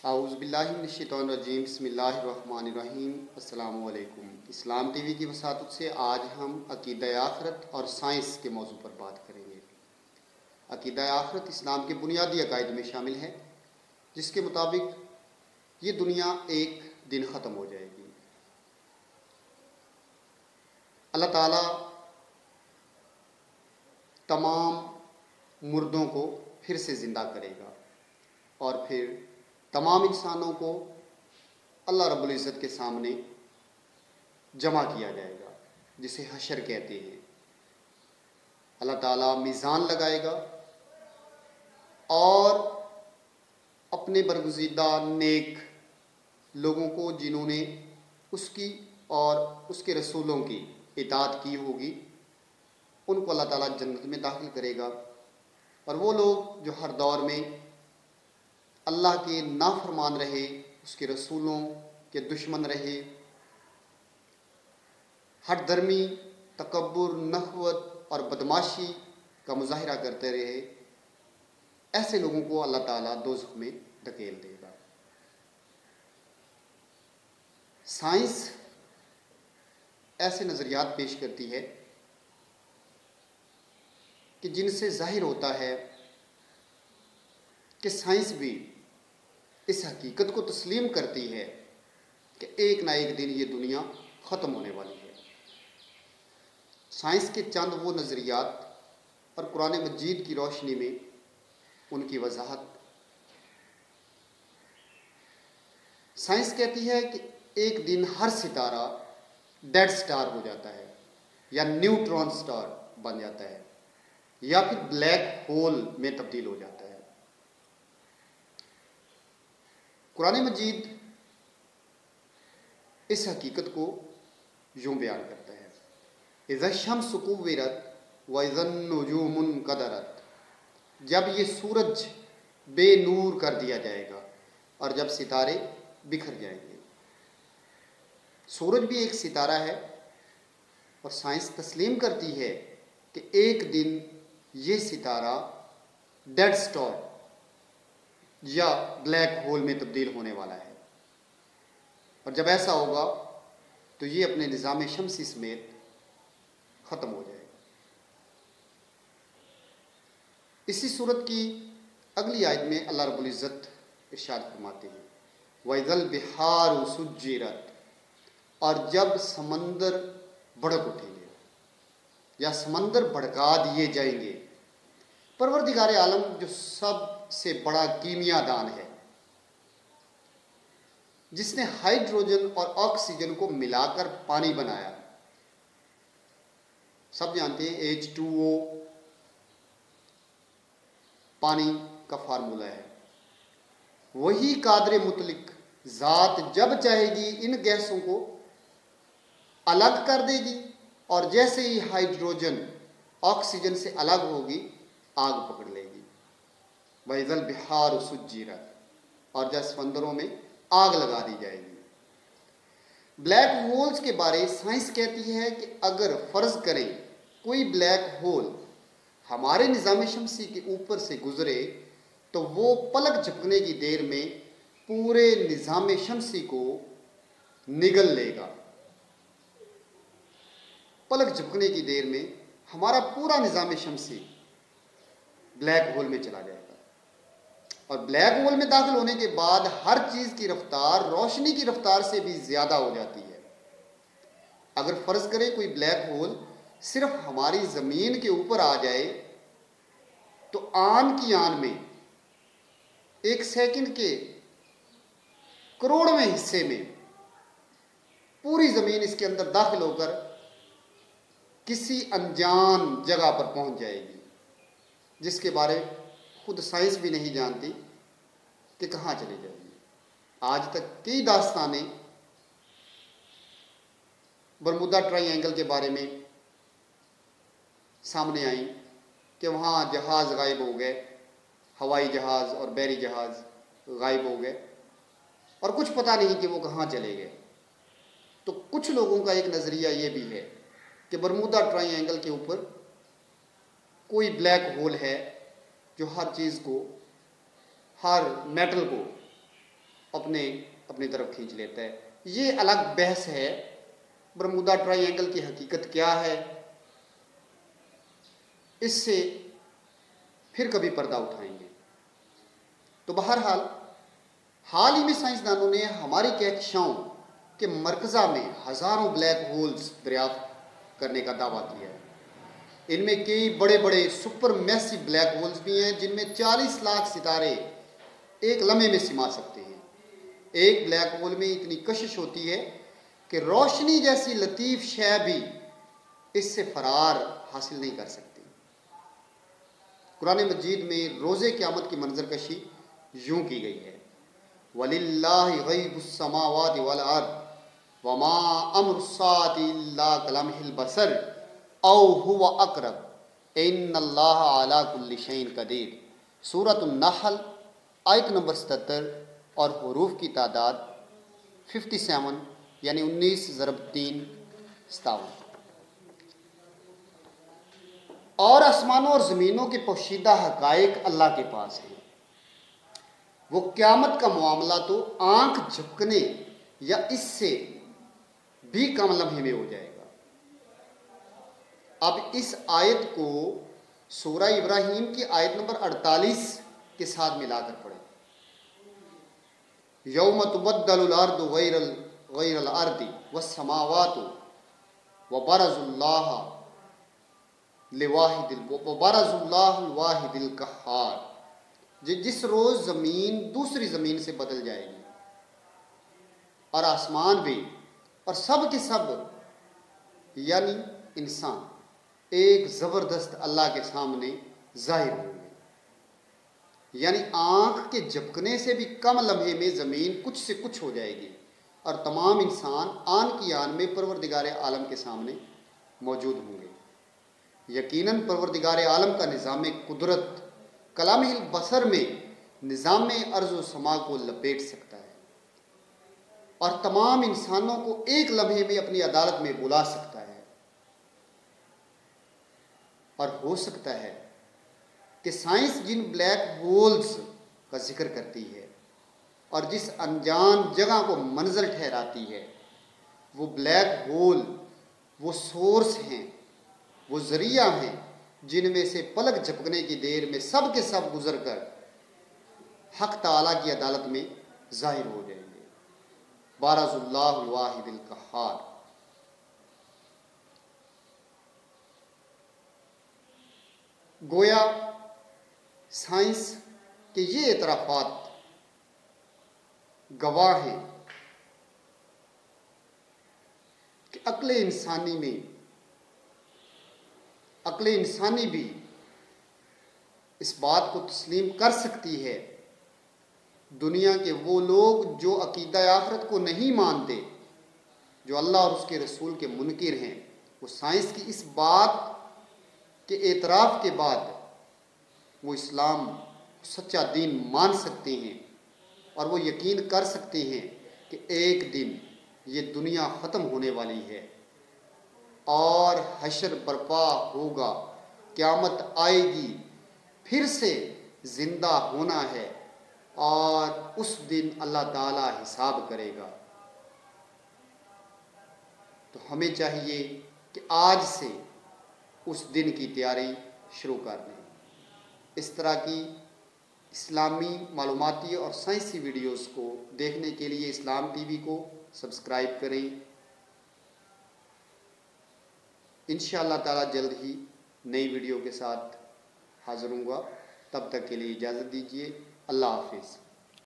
اعوذ باللہ من الشیطان الرجیم، بسم اللہ الرحمن الرحیم۔ السلام علیکم۔ اسلام ٹی وی کی وساطت سے آج ہم عقیدہ آخرت اور سائنس کے موضوع پر بات کریں گے۔ عقیدہ آخرت اسلام کے بنیادی عقائد میں شامل ہے، جس کے مطابق یہ دنیا ایک دن ختم ہو جائے گی۔ اللہ تعالیٰ تمام مردوں کو پھر سے زندہ کرے گا اور پھر تمام انسانوں کو اللہ رب العزت کے سامنے جمع کیا جائے گا، جسے حشر کہتے ہیں۔ اللہ تعالیٰ میزان لگائے گا اور اپنے برگزیدہ نیک لوگوں کو، جنہوں نے اس کی اور اس کے رسولوں کی اطاعت کی ہوگی، ان کو اللہ تعالیٰ جنت میں داخل کرے گا۔ اور وہ لوگ جو ہر دور میں اللہ کے نافرمان رہے، اس کے رسولوں کے دشمن رہے، ہر درمی، تکبر، نخوت اور بدماشی کا مظاہرہ کرتے رہے، ایسے لوگوں کو اللہ تعالیٰ دوزخ میں دھکیل دے گا۔ سائنس ایسے نظریات پیش کرتی ہے کہ جن سے ظاہر ہوتا ہے کہ سائنس بھی اس حقیقت کو تسلیم کرتی ہے کہ ایک نہ ایک دن یہ دنیا ختم ہونے والی ہے۔ سائنس کے چند وہ نظریات اور قرآن مجید کی روشنی میں ان کی وضاحت۔ سائنس کہتی ہے کہ ایک دن ہر ستارہ ڈیڈ سٹار ہو جاتا ہے، یا نیوٹرون سٹار بن جاتا ہے، یا پھر بلیک ہول میں تبدیل ہو جاتا ہے۔ قرآن مجید اس حقیقت کو یوں بیان کرتا ہے: اذا الشمس کورت واذا النجوم انکدرت، جب یہ سورج بے نور کر دیا جائے گا اور جب ستارے بکھر جائیں گے۔ سورج بھی ایک ستارہ ہے، اور سائنس تسلیم کرتی ہے کہ ایک دن یہ ستارہ ڈیڈ سٹار یا بلیک ہول میں تبدیل ہونے والا ہے، اور جب ایسا ہوگا تو یہ اپنے نظام شمسی سمیت ختم ہو جائے گا۔ اسی صورت کی اگلی آیت میں اللہ رب العزت ارشاد فرماتے ہیں: وَإِذَا الْبِحَارُ سُجِّرَتْ، اور جب سمندر بھڑک اٹھیں گے یا سمندر بھڑکا دیے جائیں گے۔ پروردگار عالم جو سب سے بڑا کیمیا دان ہے، جس نے ہائیڈروجن اور آکسیجن کو ملا کر پانی بنایا، سب جانتے ہیں H2O پانی کا فارمولہ ہے، وہی قادر مطلق ذات جب چاہے گی ان گیسوں کو الگ کر دے گی، اور جیسے ہی ہائیڈروجن آکسیجن سے الگ ہوگی آگ پکڑ لے گی۔ وَإِذَا الْبِحَارُ سُجِّرَتْ، اور جب سمندروں میں آگ لگا دی جائے گی۔ بلیک ہولز کے بارے سائنس کہتی ہے کہ اگر فرض کریں کوئی بلیک ہول ہمارے نظام شمسی کے اوپر سے گزرے تو وہ پلک جھپکنے کی دیر میں پورے نظام شمسی کو نگل لے گا۔ پلک جھپکنے کی دیر میں ہمارا پورا نظام شمسی بلیک ہول میں چلا جائے گا، اور بلیک ہول میں داخل ہونے کے بعد ہر چیز کی رفتار روشنی کی رفتار سے بھی زیادہ ہو جاتی ہے۔ اگر فرض کرے کوئی بلیک ہول صرف ہماری زمین کے اوپر آ جائے تو آن کی آن میں ایک سیکنڈ کے کروڑویں حصے میں پوری زمین اس کے اندر داخل ہو کر کسی انجان جگہ پر پہنچ جائے گی، جس کے بارے خود سائنس بھی نہیں جانتی کہ کہاں چلی جائے گی۔ آج تک کئی داستانیں برمودا ٹرائی اینگل کے بارے میں سامنے آئیں کہ وہاں جہاز غائب ہو گئے، ہوائی جہاز اور بحری جہاز غائب ہو گئے، اور کچھ پتہ نہیں کہ وہ کہاں چلے گئے۔ تو کچھ لوگوں کا ایک نظریہ یہ بھی ہے کہ برمودا ٹرائی اینگل کے اوپر کوئی بلیک ہول ہے جو ہر چیز کو، ہر میٹل کو اپنی طرف کھینچ لیتا ہے. یہ الگ بحث ہے. برمودا ٹرائی اینگل کی حقیقت کیا ہے، اس سے پھر کبھی پردہ اٹھائیں گے. تو بہرحال حال ہی میں سائنسدانوں نے ہماری کہکشاؤں کے مرکزہ میں ہزاروں بلیک ہولز دریافت کرنے کا دعویٰ کیا ہے. ان میں کئی بڑے بڑے سپر میسی بلیک ہولز بھی ہیں جن میں 40 لاکھ ستارے ایک لمحے میں سما سکتے ہیں. ایک بلیک ہول میں اتنی کشش ہوتی ہے کہ روشنی جیسی لطیف شے بھی اس سے فرار حاصل نہیں کر سکتی. قرآن مجید میں روز قیامت کی منظر کشی یوں کی گئی ہے: وَلِلَّهِ غَيْبُ السَّمَاوَاتِ وَالْأَرْضِ وَمَا أَمْرُ السَّاعَةِ إِلَّا كَلَمْحِ الْبَصَرِ أَوْ هُوَ أَقْرَبُ إِنَّ اللَّهَ عَلَىٰ كُلِّ شَيْءٍ قَدِيرٌ. سورۃ النحل آیت نمبر 77 اور حروف کی تعداد 57 یعنی 19 ضرب 3 57. اور آسمانوں اور زمینوں کے پوشیدہ حقائق اللہ کے پاس ہیں. وہ قیامت کا معاملہ تو آنکھ جھپکنے یا اس سے بھی کم لمحے میں ہو جائے گا. اب اس آیت کو سورہ ابراہیم کی آیت نمبر 48 کے ساتھ ملا کر پڑھیں. یوم تبدل الارض غیر الارض والسماوات وبرزوا اللہ الواحد القہار. جس روز زمین دوسری زمین سے بدل جائے گی اور آسمان بھی اور سب کے سب یعنی انسان ایک زبردست اللہ کے سامنے ظاہر ہوں گے. یعنی آنکھ کے جھپکنے سے بھی کم لمحے میں زمین کچھ سے کچھ ہو جائے گی اور تمام انسان آن کی آن میں پروردگار عالم کے سامنے موجود ہوں گے. یقیناً پروردگار عالم کا نظام قدرت کلام البصر میں نظام ارض و سما کو لپیٹ سکتا ہے اور تمام انسانوں کو ایک لمحے میں اپنی عدالت میں بلا سکتا ہے. اور ہو سکتا ہے کہ سائنس جن بلیک ہولز کا ذکر کرتی ہے اور جس انجان جگہ کو منزل ٹھہراتی ہے، وہ بلیک ہول وہ سورس ہیں، وہ ذریعہ ہیں جن میں سے پلک جھپکنے کی دیر میں سب کے سب گزر کر حق تعالیٰ کی عدالت میں ظاہر ہو جائیں گے. بارز اللہ الواحد القہار. گویا سائنس کے یہ اعترافات گواہ ہیں کہ عقل انسانی بھی اس بات کو تسلیم کر سکتی ہے. دنیا کے وہ لوگ جو عقیدہ آخرت کو نہیں مانتے، جو اللہ اور اس کے رسول کے منکر ہیں، وہ سائنس کی اس بات کے اعتراف کے بعد وہ اسلام سچا دین مان سکتے ہیں اور وہ یقین کر سکتے ہیں کہ ایک دن یہ دنیا ختم ہونے والی ہے اور حشر برپا ہوگا، قیامت آئے گی، پھر سے زندہ ہونا ہے اور اس دن اللہ تعالیٰ حساب کرے گا. تو ہمیں چاہیے کہ آج سے اس دن کی تیاری شروع کر دیں. اس طرح کی اسلامی معلوماتی اور سائنسی ویڈیوز کو دیکھنے کے لیے اسلام ٹی وی کو سبسکرائب کریں. انشاءاللہ تعالیٰ جلد ہی نئی ویڈیو کے ساتھ حاضر ہوں گا. تب تک کے لیے اجازت دیجیے. اللہ حافظ.